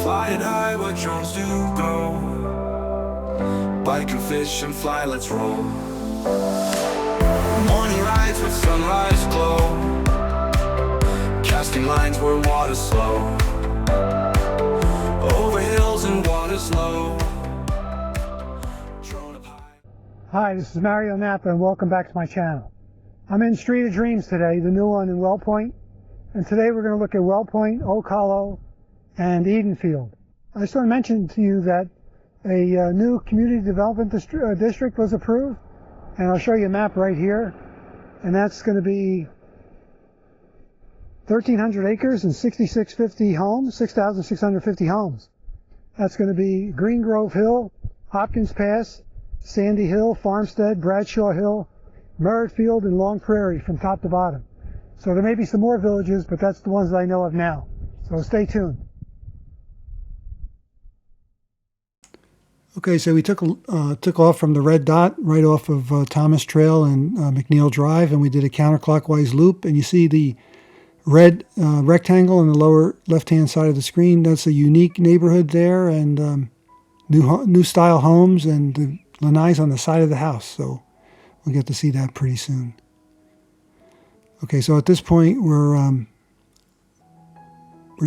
Flying high where drones do go. Bike and fish and fly, let's roll. Morning rides with sunrise glow. Casting lines where water's slow. Over hills and water's low. Drone up high. Hi, this is Mario Napa and welcome back to my channel. I'm in Street of Dreams today, the new one in Wellpoint. And today we're going to look at Wellpoint, Oak Hollow, and Edenfield. I just want to mention to you that a new community development district was approved, and I'll show you a map right here, and that's going to be 1,300 acres and 6,650 homes, 6,650 homes. That's going to be Green Grove Hill, Hopkins Pass, Sandy Hill, Farmstead, Bradshaw Hill, Merritt Field, and Long Prairie from top to bottom. So there may be some more villages, but that's the ones that I know of now. So stay tuned. Okay, so we took off from the red dot right off of Thomas Trail and McNeil Drive, and we did a counterclockwise loop. And you see the red rectangle on the lower left-hand side of the screen. That's a unique neighborhood there, and new style homes, and the lanai's on the side of the house. So we'll get to see that pretty soon. Okay, so at this point we're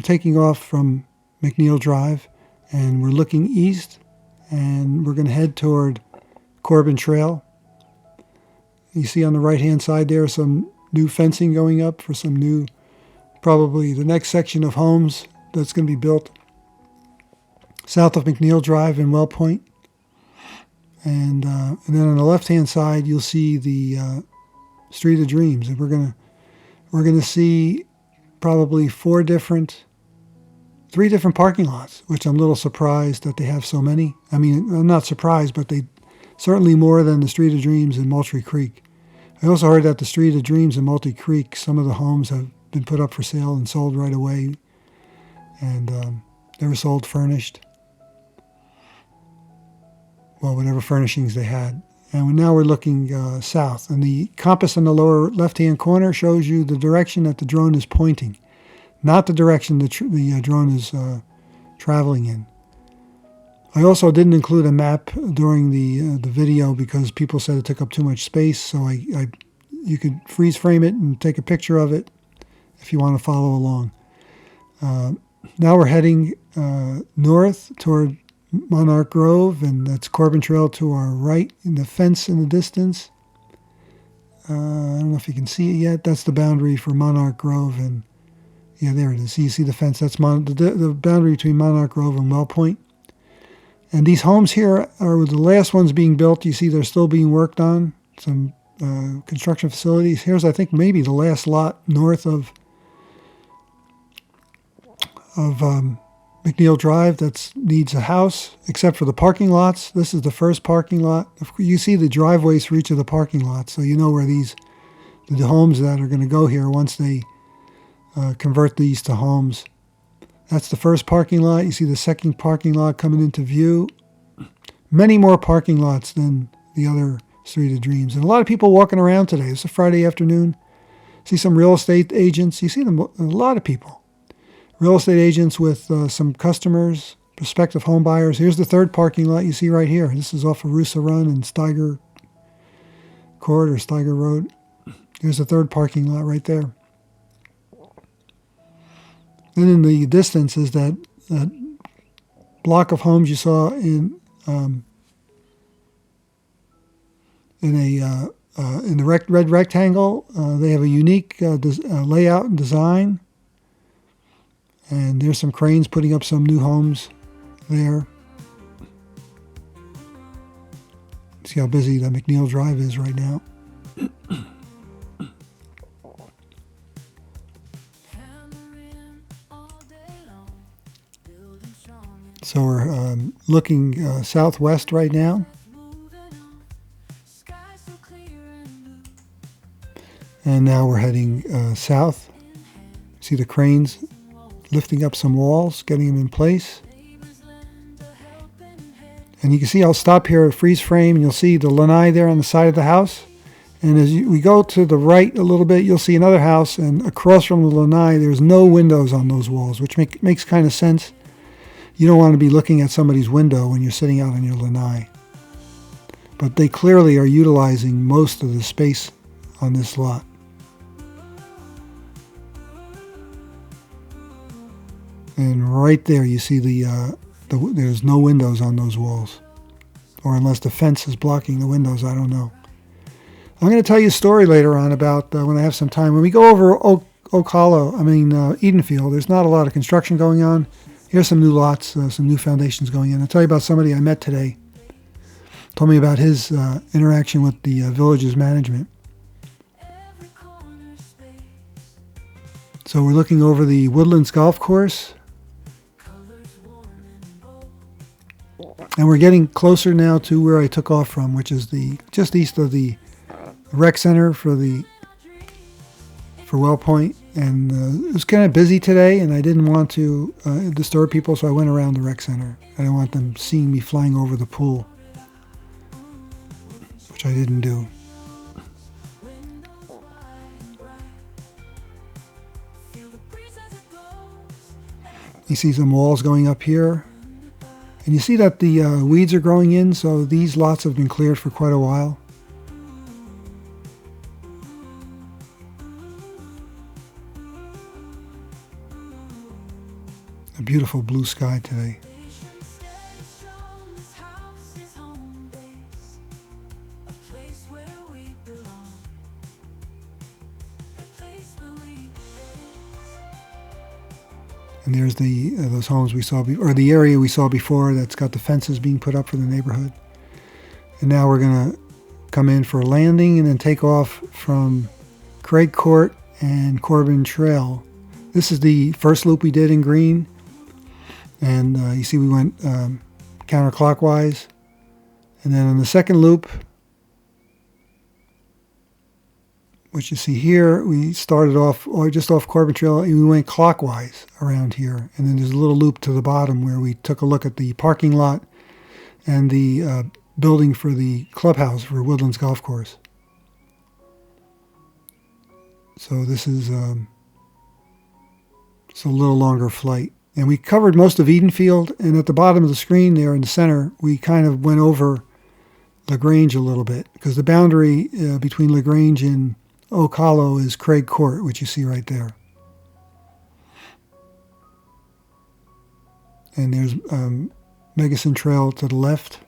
taking off from McNeil Drive, and we're looking east. And we're going to head toward Corbin Trail. You see on the right-hand side there some new fencing going up for some new, probably the next section of homes that's going to be built south of McNeil Drive in Wellpoint. And then on the left-hand side, you'll see the Street of Dreams. And we're going to see probably three different parking lots, which I'm a little surprised that they have so many. I mean, I'm not surprised, but they certainly more than the Street of Dreams in Moultrie Creek. I also heard that the Street of Dreams in Moultrie Creek, some of the homes have been put up for sale and sold right away, and they were sold furnished. Well, whatever furnishings they had. And now we're looking south, and the compass in the lower left-hand corner shows you the direction that the drone is pointing. Not the direction the drone is traveling in. I also didn't include a map during the video because people said it took up too much space. So you could freeze frame it and take a picture of it if you want to follow along. Now we're heading north toward Monarch Grove, and that's Corbin Trail to our right in the fence in the distance. I don't know if you can see it yet. That's the boundary for Monarch Grove, and yeah, there it is. So you see the fence. That's the boundary between Monarch Grove and Wellpoint. And these homes here are the last ones being built. You see they're still being worked on. Some construction facilities. Here's, I think, maybe the last lot north of McNeil Drive that needs a house, except for the parking lots. This is the first parking lot. You see the driveways for each of the parking lots, so you know where the homes that are going to go here once they convert these to homes. That's the first parking lot. You see the second parking lot coming into view. Many more parking lots than the other Street of Dreams. And a lot of people walking around today. It's a Friday afternoon. See some real estate agents. You see them, a lot of people. Real estate agents with some customers, prospective home buyers. Here's the third parking lot you see right here. This is off of Rusa Run and Steiger Court or Steiger Road. Here's the third parking lot right there. And in the distance is that block of homes you saw in the red rectangle. They have a unique layout and design, and there's some cranes putting up some new homes there. See how busy the McNeil Drive is right now. So we're looking southwest right now. And now we're heading south. See the cranes lifting up some walls, getting them in place. And you can see I'll stop here at freeze frame, and you'll see the lanai there on the side of the house. And as we go to the right a little bit, you'll see another house, and across from the lanai, there's no windows on those walls, which makes kind of sense. you don't want to be looking at somebody's window when you're sitting out on your lanai. But they clearly are utilizing most of the space on this lot. And right there you see there's no windows on those walls. Or unless the fence is blocking the windows, I don't know. I'm going to tell you a story later on about when I have some time. When we go over Edenfield, there's not a lot of construction going on. Here's some new lots, some new foundations going in. I'll tell you about somebody I met today. Told me about his interaction with the village's management. So we're looking over the Woodlands Golf Course. And we're getting closer now to where I took off from, which is just east of the rec center for Wellpoint. And it was kind of busy today, and I didn't want to disturb people, so I went around the rec center. I didn't want them seeing me flying over the pool, which I didn't do. You see some walls going up here. And you see that the weeds are growing in, so these lots have been cleared for quite a while. A beautiful blue sky today. And there's those homes we saw, or the area we saw before that's got the fences being put up for the neighborhood. And now we're going to come in for a landing and then take off from Craig Court and Corbin Trail. This is the first loop we did in green. And you see we went counterclockwise. And then on the second loop, which you see here, we started off just off Corbin Trail, and we went clockwise around here. And then there's a little loop to the bottom where we took a look at the parking lot and the building for the clubhouse for Woodlands Golf Course. So this is it's a little longer flight. And we covered most of Edenfield, and at the bottom of the screen there in the center, we kind of went over LaGrange a little bit, because the boundary between LaGrange and Oak Hollow is Craig Court, which you see right there. And there's Megason Trail to the left.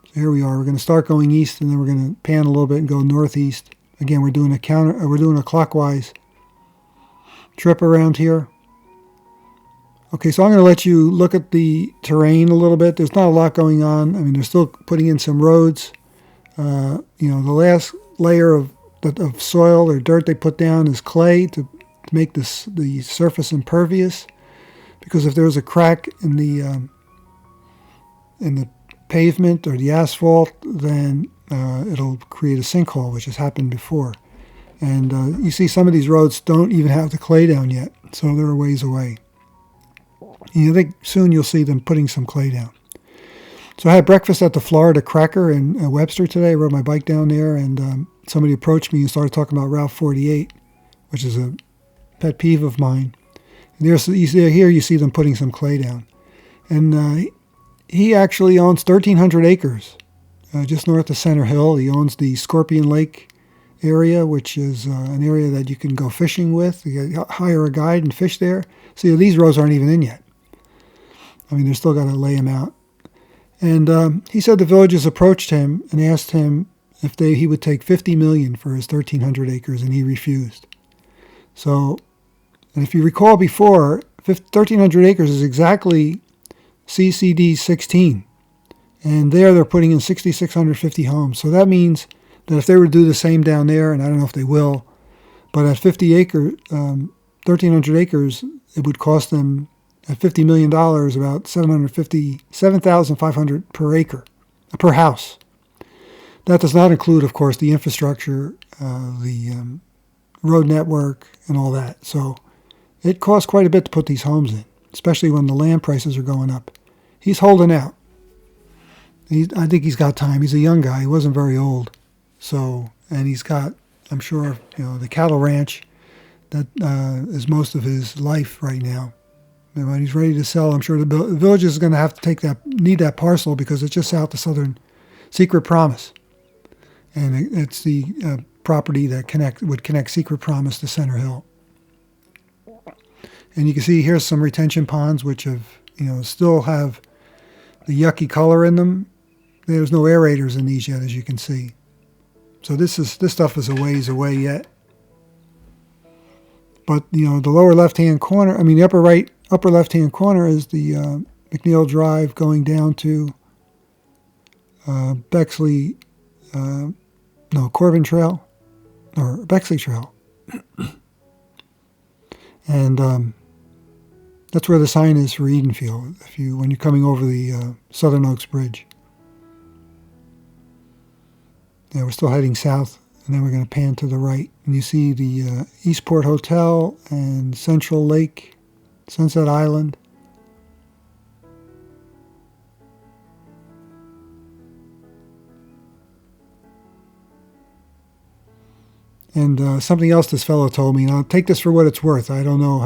So here we are. We're going to start going east, and then we're going to pan a little bit and go northeast. Again, we're doing a clockwise trip around here. Okay, so I'm going to let you look at the terrain a little bit. There's not a lot going on. I mean, they're still putting in some roads. The last layer of soil or dirt they put down is clay to make the surface impervious. Because if there's a crack in the pavement or the asphalt, then it'll create a sinkhole, which has happened before. And you see some of these roads don't even have the clay down yet, so they're a ways away. I think soon you'll see them putting some clay down. So I had breakfast at the Florida Cracker in Webster today. I rode my bike down there, and somebody approached me and started talking about Route 48, which is a pet peeve of mine. And here you see them putting some clay down. And he actually owns 1,300 acres just north of Center Hill. He owns the Scorpion Lake area, which is an area that you can go fishing with. You hire a guide and fish there. See, these roads aren't even in yet. I mean, they're still got to lay them out. And he said the villagers approached him and asked him if he would take $50 million for his 1,300 acres, and he refused. So, and if you recall before, 1,300 acres is exactly CCD 16. And they're putting in 6,650 homes. So that means that if they were to do the same down there, and I don't know if they will, but at 1,300 acres, it would cost them at $50 million about $7,500 per acre, per house. That does not include, of course, the infrastructure, the road network, and all that. So it costs quite a bit to put these homes in, especially when the land prices are going up. He's holding out. I think he's got time. He's a young guy. He wasn't very old. So, and he's got, I'm sure, the cattle ranch that is most of his life right now. And when he's ready to sell, I'm sure the village is going to have to need that parcel because it's just south of Southern Secret Promise. And it's the property that would connect Secret Promise to Center Hill. And you can see here's some retention ponds which have, still have the yucky color in them. There's no aerators in these yet, as you can see. So this stuff is a ways away yet. But the lower left-hand corner, the upper left-hand corner is the McNeil Drive going down to Bexley, Corbin Trail, or Bexley Trail. And that's where the sign is for Edenfield, when you're coming over the Southern Oaks Bridge. Yeah, we're still heading south, and then we're going to pan to the right. And you see the Eastport Hotel and Central Lake, Sunset Island. And something else this fellow told me, and I'll take this for what it's worth. I don't know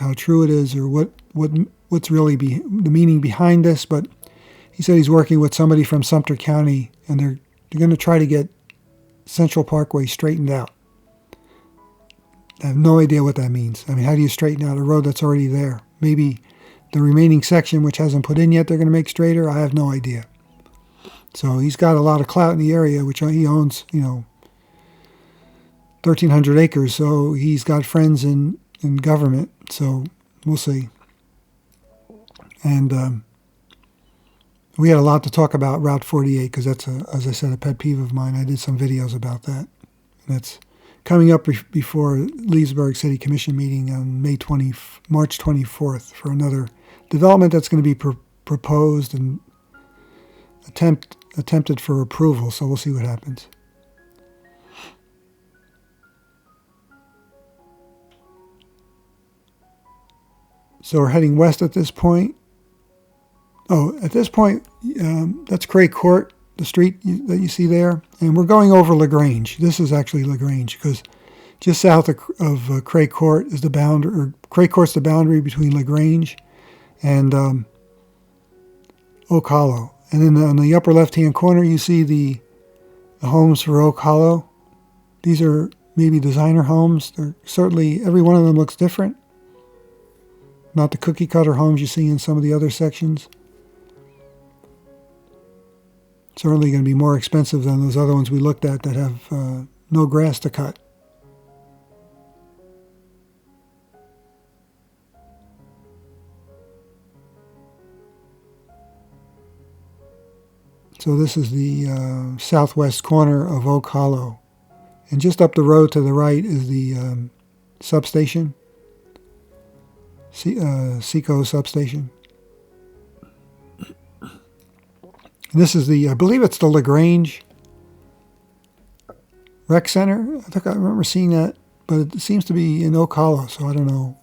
how true it is or what's really the meaning behind this, but he said he's working with somebody from Sumter County, and they're going to try to get Central Parkway straightened out. I have no idea what that means. How do you straighten out a road that's already there? Maybe the remaining section, which hasn't put in yet, they're going to make straighter. I have no idea. So he's got a lot of clout in the area, which he owns, 1,300 acres. So he's got friends in government. So we'll see. And we had a lot to talk about Route 48 because that's, as I said, a pet peeve of mine. I did some videos about that. And that's coming up before Leesburg City Commission meeting on March 24th for another development that's going to be proposed and attempted for approval. So we'll see what happens. So we're heading west at this point. Oh, at this point, that's Cray Court, the street that you see there. And we're going over LaGrange. This is actually LaGrange because just south of Cray Court is the boundary, or Cray Court's the boundary between LaGrange and Oak Hollow. And then on the upper left-hand corner, you see the homes for Oak Hollow. These are maybe designer homes. They're certainly, every one of them looks different. Not the cookie-cutter homes you see in some of the other sections. Certainly going to be more expensive than those other ones we looked at that have no grass to cut. So this is the southwest corner of Oak Hollow. And just up the road to the right is the substation, Seco substation. And this is I believe it's the LaGrange Rec Center. I think I remember seeing that, but it seems to be in Oak Hollow, so I don't know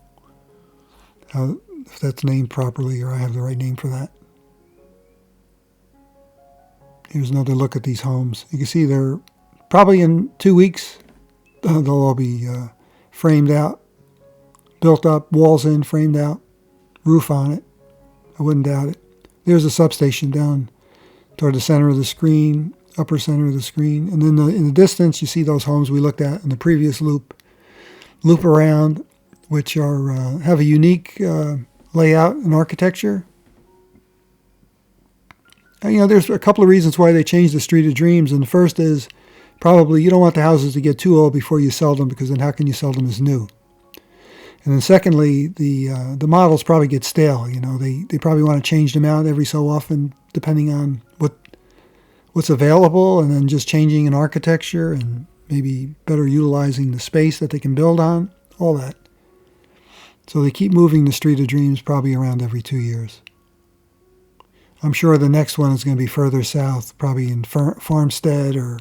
if that's named properly or I have the right name for that. Here's another look at these homes. You can see they're probably in 2 weeks. They'll all be framed out, built up, walls in, framed out, roof on it. I wouldn't doubt it. There's a substation down toward the center of the screen, upper center of the screen. And then in the distance, you see those homes we looked at in the previous loop around, which are have a unique layout and architecture. And, there's a couple of reasons why they changed the Street of Dreams. And the first is probably you don't want the houses to get too old before you sell them, because then how can you sell them as new? And then secondly, the models probably get stale. They probably want to change them out every so often, depending on what's available, and then just changing an architecture and maybe better utilizing the space that they can build on, all that. So they keep moving the Street of Dreams probably around every 2 years. I'm sure the next one is going to be further south, probably in Farmstead or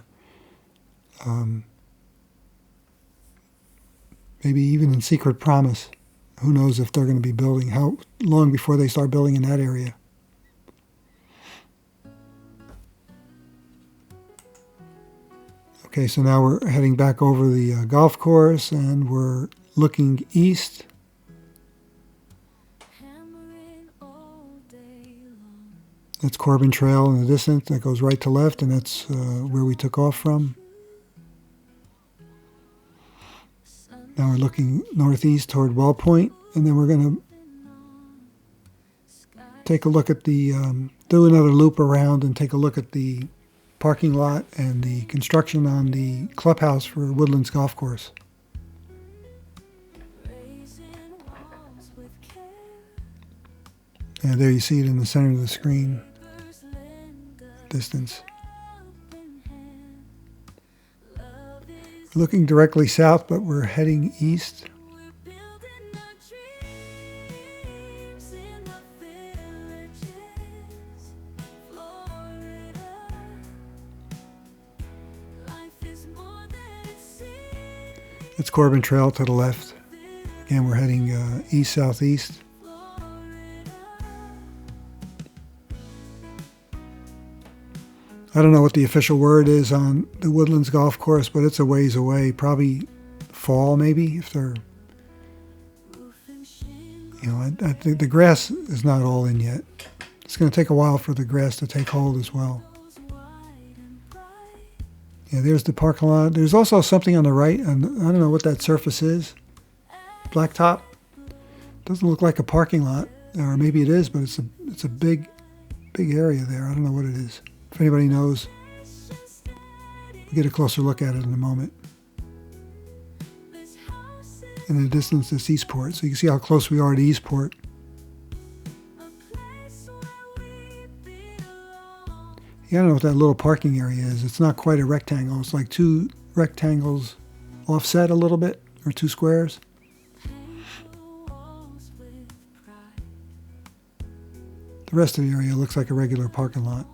maybe even in Secret Promise. Who knows if they're going to be building, how long before they start building in that area. Okay, so now we're heading back over the golf course, and we're looking east. That's Corbin Trail in the distance. That goes right to left, and that's where we took off from. Now we're looking northeast toward Wellpoint, and then we're going to take a look at the, do another loop around and take a look at the parking lot and the construction on the clubhouse for Woodlands Golf Course. And there you see it in the center of the screen, distance. We're looking directly south, but we're heading east. It's Corbin Trail to the left. Again, we're heading east-southeast. I don't know what the official word is on the Woodlands Golf Course, but it's a ways away. Probably fall, maybe, if they're... I think the grass is not all in yet. It's going to take a while for the grass to take hold as well. Yeah, there's the parking lot. There's also something on the right, and I don't know what that surface is. Blacktop. Doesn't look like a parking lot, or maybe it is, but it's a big area there. I don't know what it is. If anybody knows, we'll get a closer look at it in a moment. In the distance, it's Eastport, so you can see how close we are to Eastport. Yeah, I don't know what that little parking area is. It's not quite a rectangle. It's like two rectangles offset a little bit, or two squares. The rest of the area looks like a regular parking lot.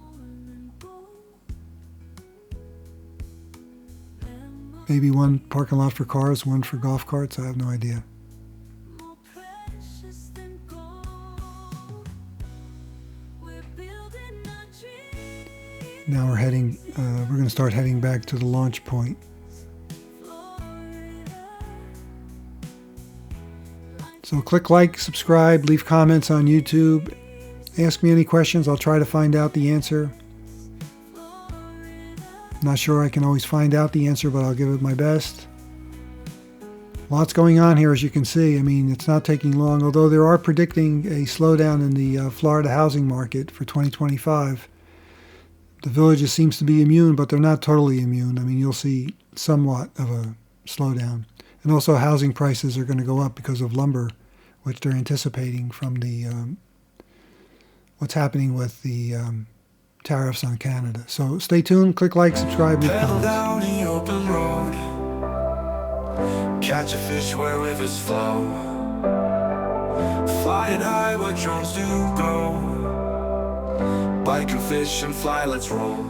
Maybe one parking lot for cars, one for golf carts. I have no idea. Now we're heading, we're going to start heading back to the launch point. So click like, subscribe, leave comments on YouTube. Ask me any questions. I'll try to find out the answer. Not sure I can always find out the answer, but I'll give it my best. Lots going on here, as you can see. I mean, it's not taking long, although they are predicting a slowdown in the Florida housing market for 2025. The villages seems to be immune, but they're not totally immune. I mean, you'll see somewhat of a slowdown. And also housing prices are going to go up because of lumber, which they're anticipating from the what's happening with the tariffs on Canada. So stay tuned, click like, subscribe, leave Pedal comments. down the open road, catch a fish where rivers flow, flying high where drones do go, bike and fish and fly, let's roll.